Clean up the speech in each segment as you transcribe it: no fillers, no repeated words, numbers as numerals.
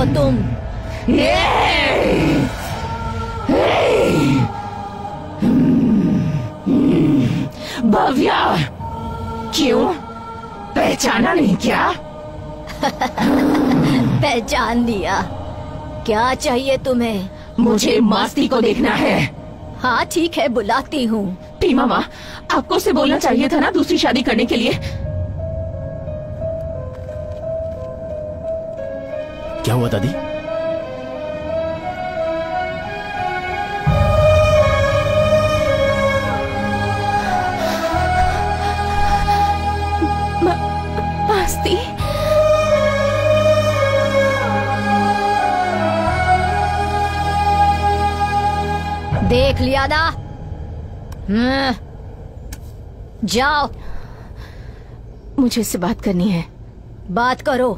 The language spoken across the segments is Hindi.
हो तुम? भव्या, क्यों पहचाना नहीं क्या? पहचान लिया। क्या चाहिए तुम्हें? मुझे मास्ती को देखना है। हाँ ठीक है, बुलाती हूँ। टी मामा, आपको उसे बोलना चाहिए था ना दूसरी शादी करने के लिए। क्या हुआ दादी? मास्ती, देख लिया ना? जाओ। मुझे इससे बात करनी है। बात करो।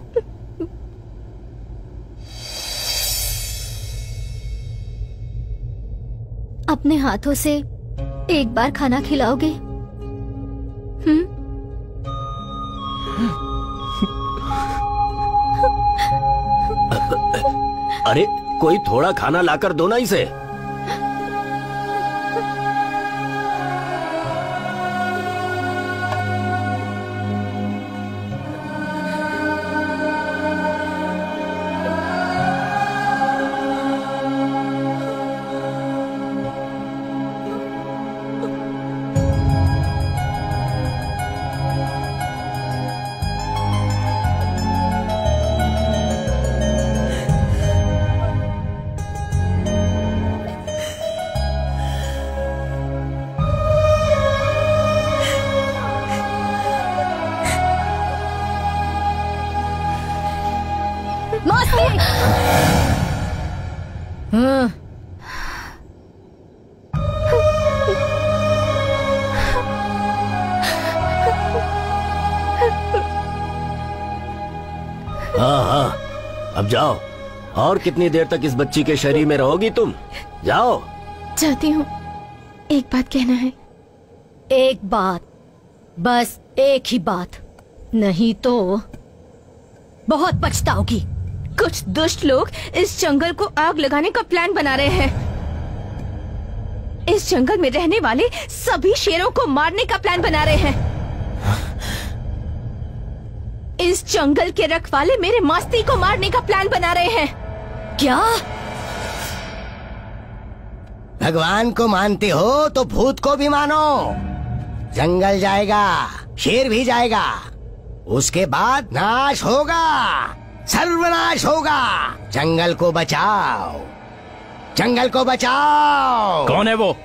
अपने हाथों से एक बार खाना खिलाओगे? अरे कोई थोड़ा खाना लाकर दो ना इसे। अब जाओ। और कितनी देर तक इस बच्ची के शरीर में रहोगी तुम? जाओ। चाहती हूँ, एक बात कहना है। एक बात, बस एक ही बात, नहीं तो बहुत पछताओगी। कुछ दुष्ट लोग इस जंगल को आग लगाने का प्लान बना रहे हैं। इस जंगल में रहने वाले सभी शेरों को मारने का प्लान बना रहे हैं। इस जंगल के रखवाले मेरे मास्ती को मारने का प्लान बना रहे हैं। क्या? भगवान को मानते हो तो भूत को भी मानो। जंगल जाएगा, शेर भी जाएगा, उसके बाद नाश होगा, सर्वनाश होगा। जंगल को बचाओ, जंगल को बचाओ। कौन है वो?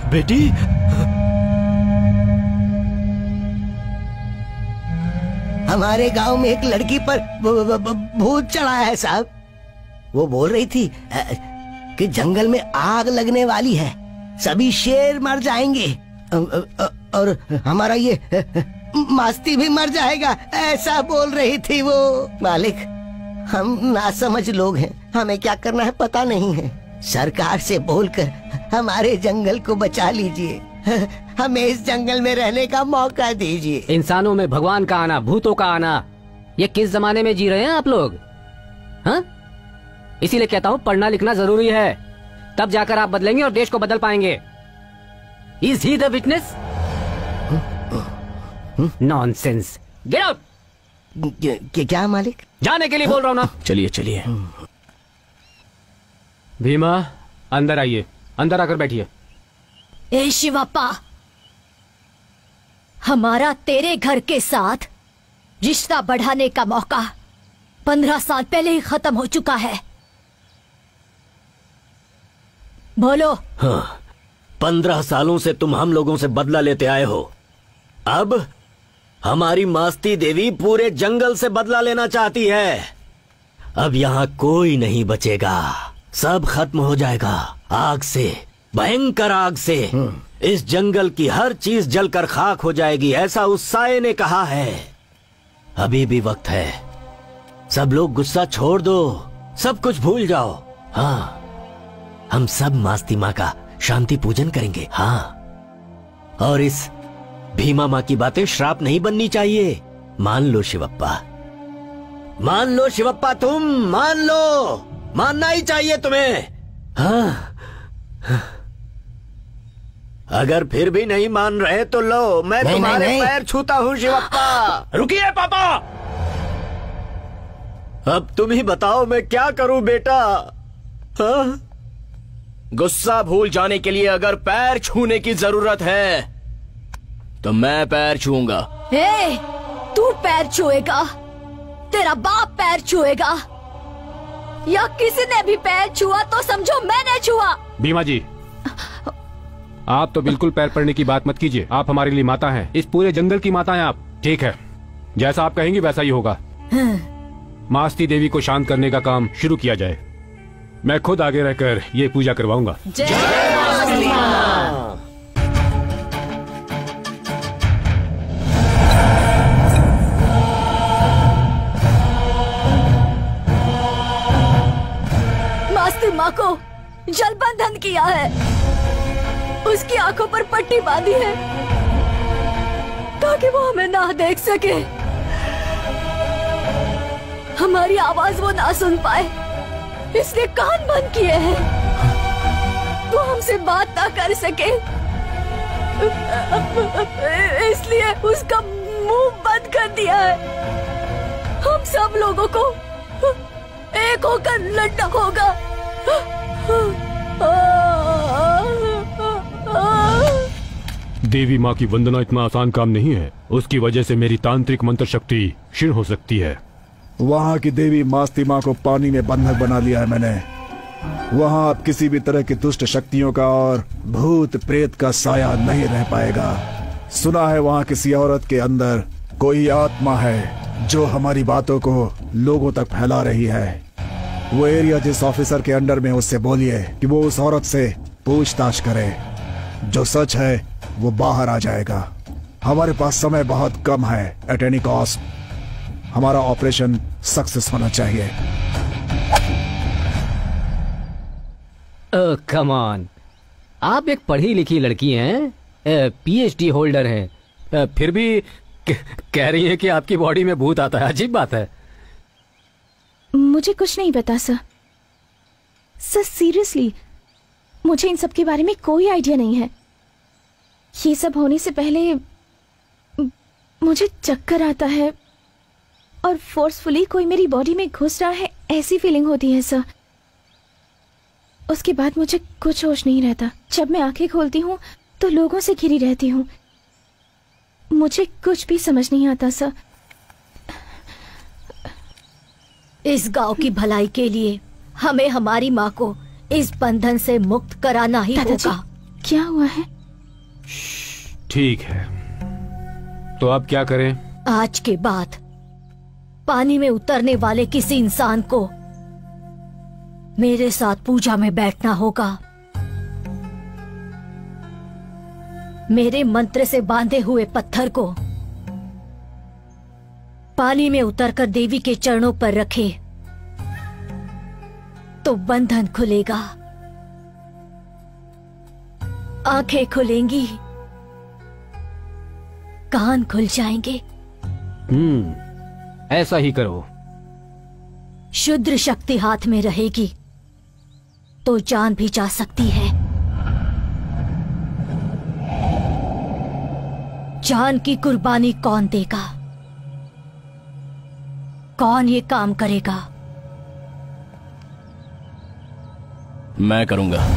बेटी, हमारे गांव में एक लड़की पर भूत चढ़ा है साहब। वो बोल रही थी कि जंगल में आग लगने वाली है, सभी शेर मर जाएंगे और हमारा ये मास्ती भी मर जाएगा, ऐसा बोल रही थी वो। मालिक, हम नासमझ लोग हैं, हमें क्या करना है पता नहीं है। सरकार से बोलकर हमारे जंगल को बचा लीजिए, हमें इस जंगल में रहने का मौका दीजिए। इंसानों में भगवान का आना, भूतों का आना, ये किस जमाने में जी रहे हैं आप लोग? हाँ? इसीलिए कहता हूँ पढ़ना लिखना जरूरी है, तब जाकर आप बदलेंगे और देश को बदल पाएंगे। Is he the witness? Nonsense. Get out. क्या मालिक? जाने के लिए बोल रहा हूँ ना। चलिए चलिए। भीमा, अंदर आइए, अंदर आकर बैठिए। ए शिवप्पा, हमारा तेरे घर के साथ रिश्ता बढ़ाने का मौका 15 साल पहले ही खत्म हो चुका है। बोलो। हाँ, 15 सालों से तुम हम लोगों से बदला लेते आए हो। अब हमारी मास्ती देवी पूरे जंगल से बदला लेना चाहती है। अब यहाँ कोई नहीं बचेगा, सब खत्म हो जाएगा आग से, भयंकर आग से। इस जंगल की हर चीज जलकर खाक हो जाएगी, ऐसा उस साये ने कहा है। अभी भी वक्त है, सब लोग गुस्सा छोड़ दो, सब कुछ भूल जाओ। हाँ, हम सब मास्ती माँ का शांति पूजन करेंगे। हाँ, और इस भीमा माँ की बातें श्राप नहीं बननी चाहिए। मान लो शिवप्पा, मान लो शिवप्पा, तुम मान लो, मानना ही चाहिए तुम्हें। हाँ, अगर फिर भी नहीं मान रहे तो लो, मैं तुम्हारे पैर छूता हूँ शिवप्पा। रुकिए पापा, अब तुम ही बताओ मैं क्या करूं बेटा। हाँ? गुस्सा भूल जाने के लिए अगर पैर छूने की जरूरत है तो मैं पैर छूऊंगा। ए, तू पैर छुएगा, तेरा बाप पैर छुएगा, या किसी ने भी पैर छुआ तो समझो मैंने छुआ। भीमा जी, आप तो बिल्कुल पैर पड़ने की बात मत कीजिए। आप हमारे लिए माता हैं, इस पूरे जंगल की माता हैं आप। ठीक है, जैसा आप कहेंगी वैसा ही होगा। मास्ती देवी को शांत करने का काम शुरू किया जाए। मैं खुद आगे रहकर ये पूजा करवाऊंगा। जय मास्ती माँ। मास्ती माँ को जल बंधन किया है, उसकी आंखों पर पट्टी बांधी है ताकि वो हमें ना देख सके, हमारी आवाज वो ना सुन पाए, इसलिए कान बंद किए हैं, वो हमसे बात ना कर सके, इसलिए उसका मुंह बंद कर दिया है। हम सब लोगों को एक होकर लड़ना होगा। देवी माँ की वंदना इतना आसान काम नहीं है, उसकी वजह से मेरी तांत्रिक मंत्र शक्ति क्षीण हो सकती है। वहाँ की देवी मास्ती माँ को पानी में बंधक बना लिया है मैंने। वहाँ अब किसी भी तरह की दुष्ट शक्तियों का और भूत प्रेत का साया नहीं रह पाएगा। सुना है वहाँ किसी औरत के अंदर कोई आत्मा है जो हमारी बातों को लोगों तक फैला रही है। वो एरिया जिस ऑफिसर के अंडर में, उससे बोलिए कि वो उस औरत से पूछताछ करे। जो सच है वो बाहर आ जाएगा। हमारे पास समय बहुत कम है। एट एनी कॉस्ट हमारा ऑपरेशन सक्सेस होना चाहिए। कम ऑन, आप एक पढ़ी लिखी लड़की हैं, पीएचडी होल्डर हैं, फिर भी कह रही हैं कि आपकी बॉडी में भूत आता है। अजीब बात है। मुझे कुछ नहीं पता सर। सर सीरियसली, मुझे इन सब के बारे में कोई आइडिया नहीं है। ये सब होने से पहले मुझे चक्कर आता है और फोर्सफुली कोई मेरी बॉडी में घुस रहा है, ऐसी फीलिंग होती है सर। उसके बाद मुझे कुछ होश नहीं रहता। जब मैं आंखें खोलती हूँ तो लोगों से घिरी रहती हूँ। मुझे कुछ भी समझ नहीं आता सर। इस गांव की भलाई के लिए हमें हमारी माँ को इस बंधन से मुक्त कराना ही होगा। क्या हुआ है? ठीक है, तो अब क्या करें? आज के बाद पानी में उतरने वाले किसी इंसान को मेरे साथ पूजा में बैठना होगा। मेरे मंत्र से बांधे हुए पत्थर को पानी में उतरकर देवी के चरणों पर रखे तो बंधन खुलेगा, आंखें खुलेंगी, कान खुल जाएंगे। ऐसा ही करो। शुद्र शक्ति हाथ में रहेगी तो जान भी जा सकती है। जान की कुर्बानी कौन देगा? कौन ये काम करेगा? मैं करूंगा।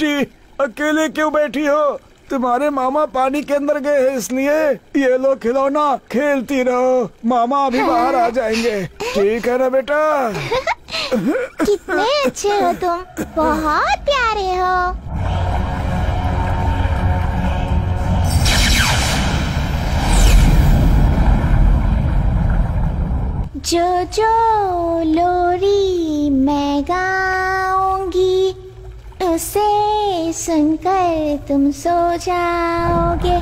बेटी, अकेले क्यों बैठी हो? तुम्हारे मामा पानी के अंदर गए हैं, इसलिए ये लो खिलौना, खेलती रहो। मामा अभी बाहर आ जाएंगे, ठीक है ना बेटा? कितने अच्छे हो तुम, बहुत प्यारे हो। जो जो लोरी मैं गाऊंगी, उसे सुनकर तुम सो जाओगे।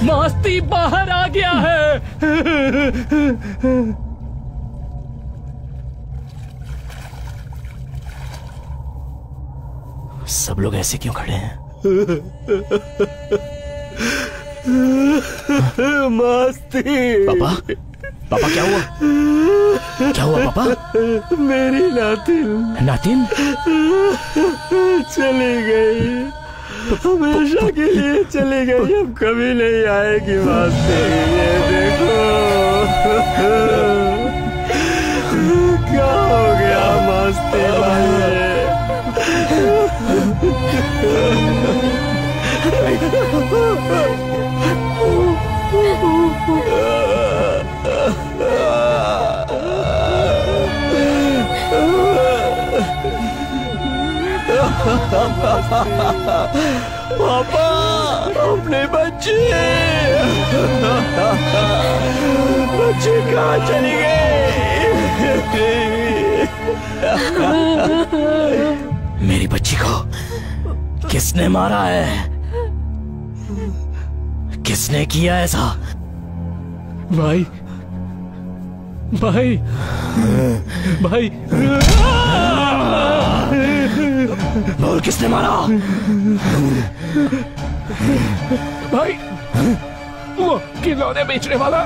मास्ती बाहर आ गया है। सब लोग ऐसे क्यों खड़े हैं? मास्ती। पापा, पापा क्या हुआ? क्या हुआ पापा? मेरी नातिन। नातिन चली गई, हमेशा के लिए चली गई, अब कभी नहीं आएगी। मास्ती ये देखो, क्या हो गया मास्ती भाई? पापा, अपने बच्चे कहाँ चली गई? मेरी बच्ची को किसने मारा है? किसने किया ऐसा? भाई, भाई, भाई, बोल किसने मारा? भाई, वो खिलौने बेचने वाला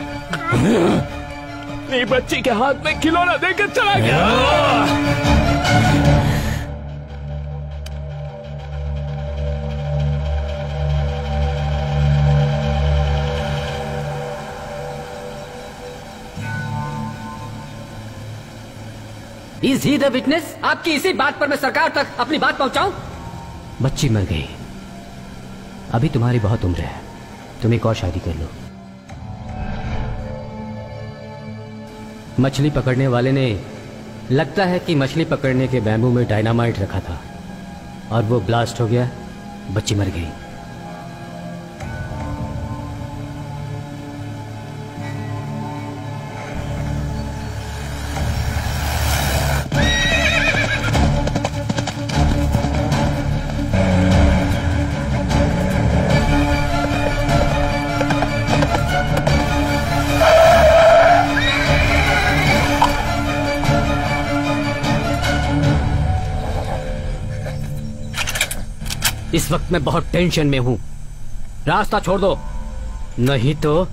मेरी बच्ची के हाथ में खिलौना देकर चला गया। Is he the witness? आपकी इसी बात पर मैं सरकार तक अपनी बात पहुंचाऊं? बच्ची मर गई, अभी तुम्हारी बहुत उम्र है, तुम एक और शादी कर लो। मछली पकड़ने वाले ने लगता है कि मछली पकड़ने के बैम्बू में डायनामाइट रखा था और वो ब्लास्ट हो गया, बच्ची मर गई। इस वक्त मैं बहुत टेंशन में हूं, रास्ता छोड़ दो, नहीं तो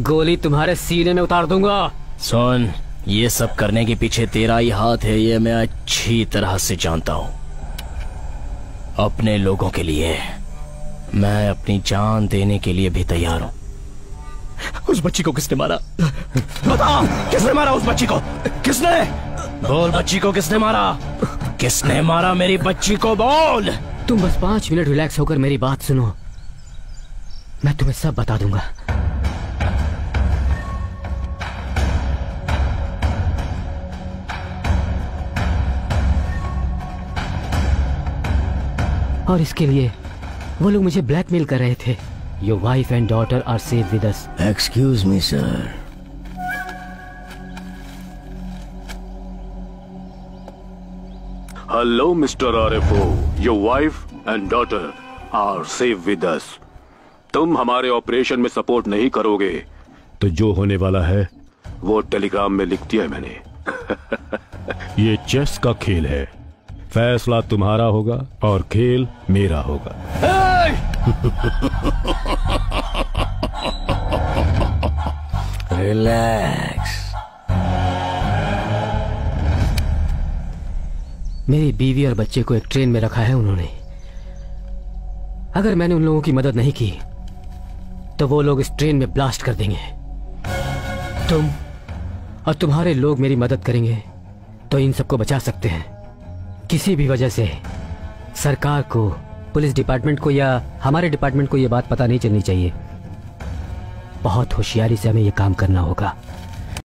गोली तुम्हारे सीने में उतार दूंगा। सुन, ये सब करने के पीछे तेरा ही हाथ है, ये मैं अच्छी तरह से जानता हूं। अपने लोगों के लिए मैं अपनी जान देने के लिए भी तैयार हूं। उस बच्ची को किसने मारा? बता, किसने मारा उस बच्ची को? किसने? बोल, बच्ची को किसने मारा? किसने मारा मेरी बच्ची को? बोल। तुम बस 5 मिनट रिलैक्स होकर मेरी बात सुनो, मैं तुम्हें सब बता दूंगा। और इसके लिए वो लोग मुझे ब्लैकमेल कर रहे थे। Your wife and daughter are safe with us. Excuse me sir. Hello mister RFO, your wife and daughter are safe with us. तुम हमारे ऑपरेशन में सपोर्ट नहीं करोगे तो जो होने वाला है वो टेलीग्राम में लिख दिया है मैंने। ये चेस का खेल है, फैसला तुम्हारा होगा और खेल मेरा होगा। रिलैक्स। मेरी बीवी और बच्चे को एक ट्रेन में रखा है उन्होंने। अगर मैंने उन लोगों की मदद नहीं की तो वो लोग इस ट्रेन में ब्लास्ट कर देंगे। तुम और तुम्हारे लोग मेरी मदद करेंगे तो इन सबको बचा सकते हैं। किसी भी वजह से सरकार को, पुलिस डिपार्टमेंट को या हमारे डिपार्टमेंट को यह बात पता नहीं चलनी चाहिए। बहुत होशियारी से हमें यह काम करना होगा।